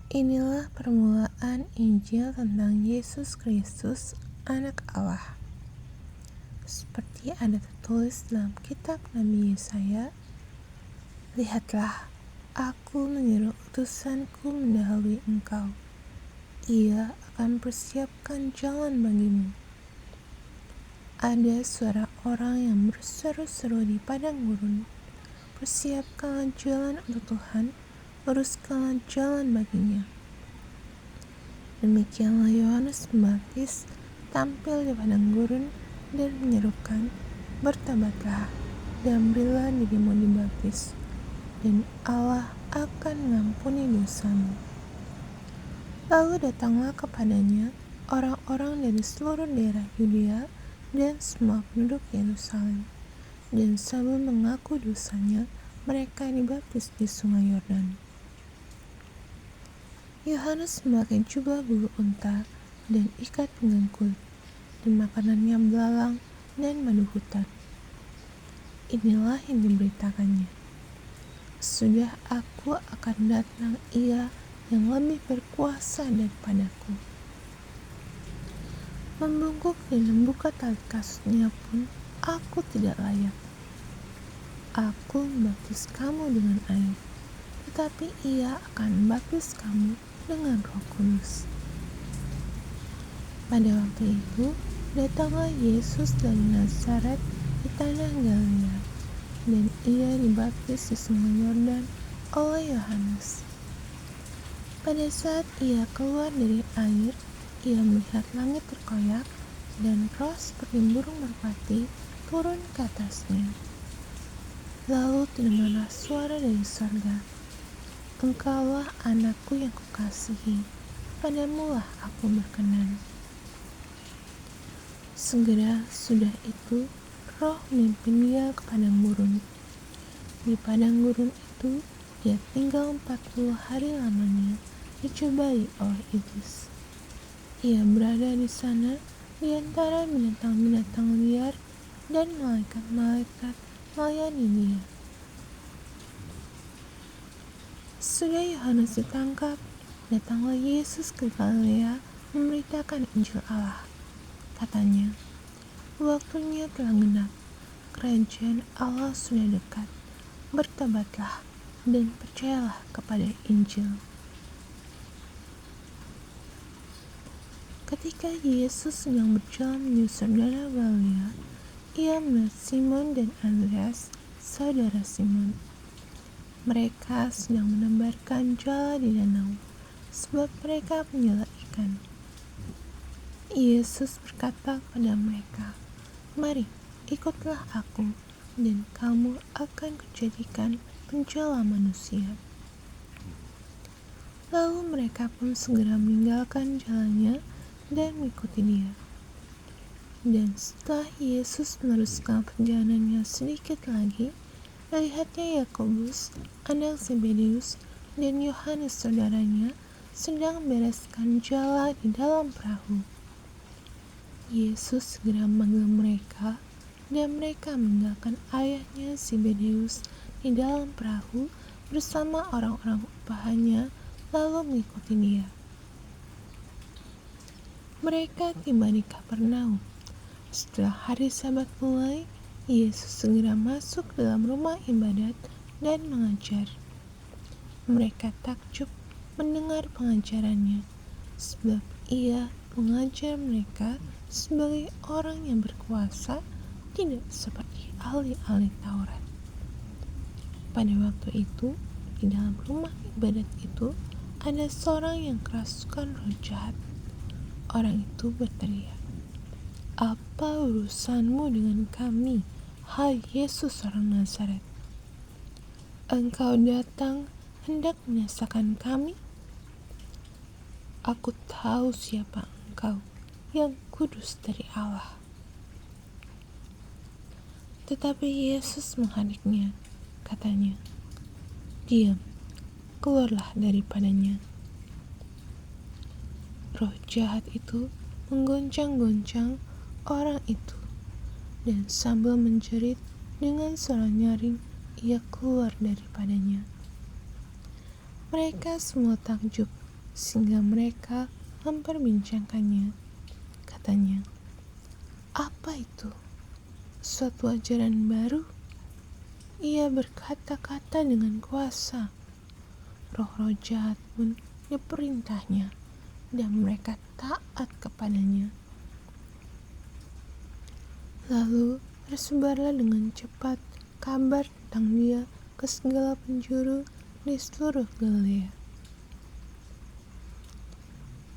Inilah permulaan Injil tentang Yesus Kristus, Anak Allah. Seperti ada tertulis dalam kitab Nabi Yesaya, "Lihatlah, aku menyuruh utusanku mendahului engkau. Ia akan persiapkan jalan bagimu." Ada suara orang yang berseru-seru di padang gurun, "Persiapkanlah jalan untuk Tuhan, luruskanlah jalan baginya." Demikianlah Yohanes Pembaptis tampil di padang gurun dan menyerukan, "Bertobatlah dan berilah dirimu dibaptis, dan Allah akan mengampuni dosamu." Lalu datanglah kepadanya orang-orang dari seluruh daerah Yudea dan semua penduduk Yerusalem, dan sambil mengaku dosanya, mereka dibaptis di sungai Yordan. Yohanes memakai jubah bulu unta dan ikat pinggang kulit, dan makanannya belalang dan madu hutan. Inilah yang diberitakannya, "Sudah aku akan datang Ia yang lebih berkuasa daripadaku. Membungkuk dan membuka tali kasutnya pun aku tidak layak. Aku membaptis kamu dengan air, tetapi Ia akan membaptis kamu dengan Roh Kudus." Pada waktu itu, datanglah Yesus dari Nazaret di tanah Galilea, dan Ia dibaptis di sungai Yordan oleh Yohanes. Pada saat Ia keluar dari air, Ia melihat langit terkoyak, dan roh seperti burung merpati turun ke atasnya. Lalu terdengarlah suara dari surga, "Engkaulah anakku yang kukasihi, padamulah aku berkenan." Segera sudah itu, roh memimpin dia ke padang gurun. Di padang gurun itu, dia tinggal 40 hari lamanya, dicobai oleh iblis. Ia berada di sana di antara binatang-binatang liar, dan malaikat-malaikat melayani dia. Sudah Yohanes ditangkap, datanglah Yesus ke Galilea memberitakan Injil Allah. Katanya, "Waktunya telah genap, kerajaan Allah sudah dekat. Bertobatlah dan percayalah kepada Injil." Ketika Yesus sedang berjalan menyusur danau Galilea, Ia melihat Simon dan Andreas, saudara Simon. Mereka sedang menebarkan jala di danau, sebab mereka penyela ikan. Yesus berkata kepada mereka, "Mari, ikutlah aku, dan kamu akan kujadikan penjala manusia." Lalu mereka pun segera meninggalkan jalannya dan mengikuti dia. Dan setelah Yesus meneruskan perjalanannya sedikit lagi, melihatnya Yakobus, anak Zebedeus, dan Yohanes saudaranya sedang membereskan jala di dalam perahu. Yesus segera memanggil mereka, dan mereka meninggalkan ayahnya Zebedeus di dalam perahu bersama orang-orang upahannya, lalu mengikuti dia. Mereka tiba di Kapernaum. Setelah hari Sabat mulai, Yesus segera masuk dalam rumah ibadat dan mengajar. Mereka takjub mendengar pengajarannya, sebab Ia mengajar mereka sebagai orang yang berkuasa, tidak seperti ahli-ahli Taurat. Pada waktu itu, di dalam rumah ibadat itu, ada seorang yang kerasukan roh jahat. Orang itu berteriak, "Apa urusanmu dengan kami, hai Yesus orang Nazaret? Engkau datang hendak menyesakan kami? Aku tahu siapa engkau, yang kudus dari Allah." Tetapi Yesus menghadiknya, katanya, "Diam, keluarlah daripadanya." Roh jahat itu menggoncang-goncang orang itu, dan sambil menjerit dengan suara nyaring, ia keluar daripadanya. Mereka semua takjub sehingga mereka memperbincangkannya. Katanya, "Apa itu? Suatu ajaran baru? Ia berkata-kata dengan kuasa. Roh-roh jahat pun diperintahnya, dan mereka taat kepadanya." Lalu tersebarlah dengan cepat kabar tentang dia ke segala penjuru di seluruh Galilea.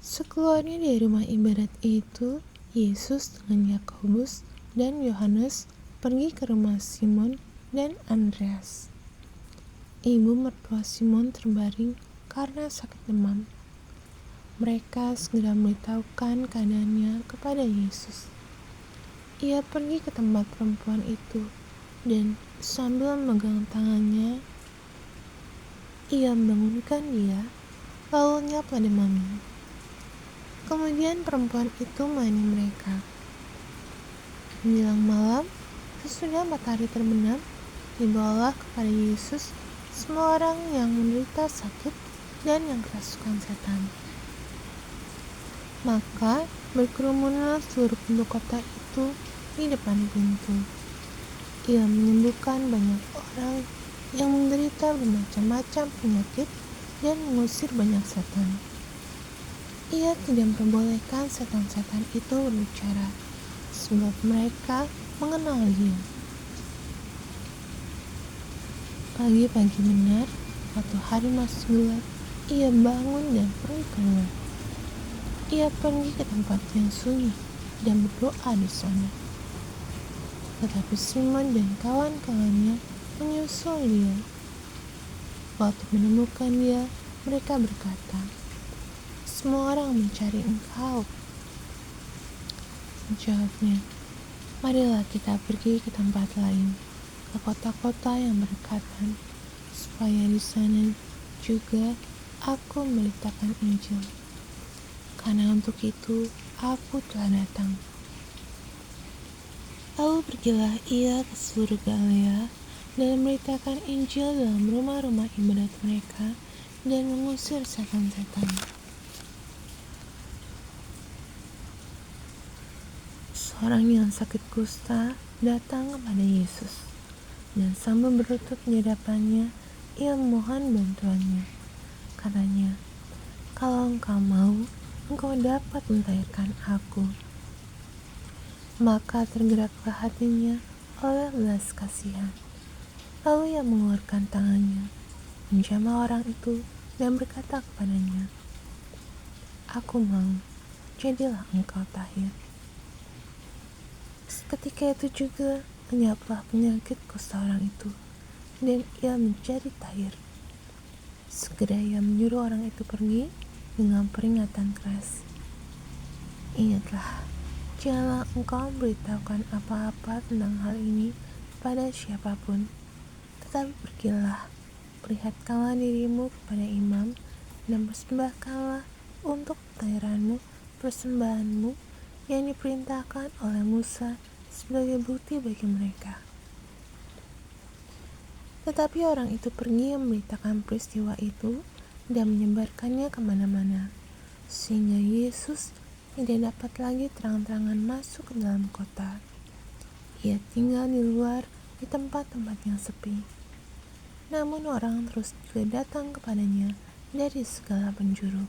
Sekeluarnya dari rumah ibadat itu, Yesus dengan Yakobus dan Yohanes pergi ke rumah Simon dan Andreas. Ibu mertua Simon terbaring karena sakit demam. Mereka segera memberitahukan keadaannya kepada Yesus. Ia pergi ke tempat perempuan itu, dan sambil memegang tangannya, ia membangunkan dia, lalu nyaplah demamnya. Kemudian perempuan itu melayani mereka. Menjelang malam, sesudah matahari terbenam, dibawalah kepada Yesus semua orang yang menderita sakit dan yang kerasukan setan. Maka berkerumunlah seluruh penduduk kota itu di depan pintu. Ia menyembuhkan banyak orang yang menderita bermacam-macam penyakit dan mengusir banyak setan. Ia tidak memperbolehkan setan-setan itu berbicara, sebab mereka mengenal dia. Pagi-pagi benar, waktu hari masih gelap, ia bangun dan pergi keluar. Ia pergi ke tempat yang sunyi dan berdoa di sana. Tetapi Simon dan kawan-kawannya menyusul dia. Waktu menemukan dia, mereka berkata, "Semua orang mencari engkau." Jawabnya, "Marilah kita pergi ke tempat lain, ke kota-kota yang berdekatan, supaya di sana juga aku memberitakan Injil. Karena untuk itu aku telah datang." Lalu pergilah ia ke seluruh Galilea dan memberitakan Injil dalam rumah-rumah ibadat mereka dan mengusir setan-setan. Seorang yang sakit kusta datang kepada Yesus, dan sambil berlutut di hadapannya, ia memohon bantuannya. Katanya, "Kalau engkau mau, engkau dapat mentahirkan aku." Maka tergeraklah hatinya oleh belas kasihan. Lalu ia mengeluarkan tangannya, menjamah orang itu, dan berkata kepadanya, "Aku mau, jadilah engkau tahir." Seketika itu juga lenyaplah penyakit kusta orang itu, dan ia menjadi tahir. Segera ia menyuruh orang itu pergi dengan peringatan keras, "Ingatlah, janganlah engkau memberitahukan apa-apa tentang hal ini pada siapapun, tetapi pergilah, perlihatkanlah dirimu kepada imam, dan persembahkanlah untuk pentahiranmu persembahanmu yang diperintahkan oleh Musa sebagai bukti bagi mereka." Tetapi orang itu pergi memberitakan peristiwa itu dan menyebarkannya kemana-mana, sehingga Yesus tidak dapat lagi terang-terangan masuk ke dalam kota. Ia tinggal di luar di tempat-tempat yang sepi. Namun orang terus juga datang kepadanya dari segala penjuru.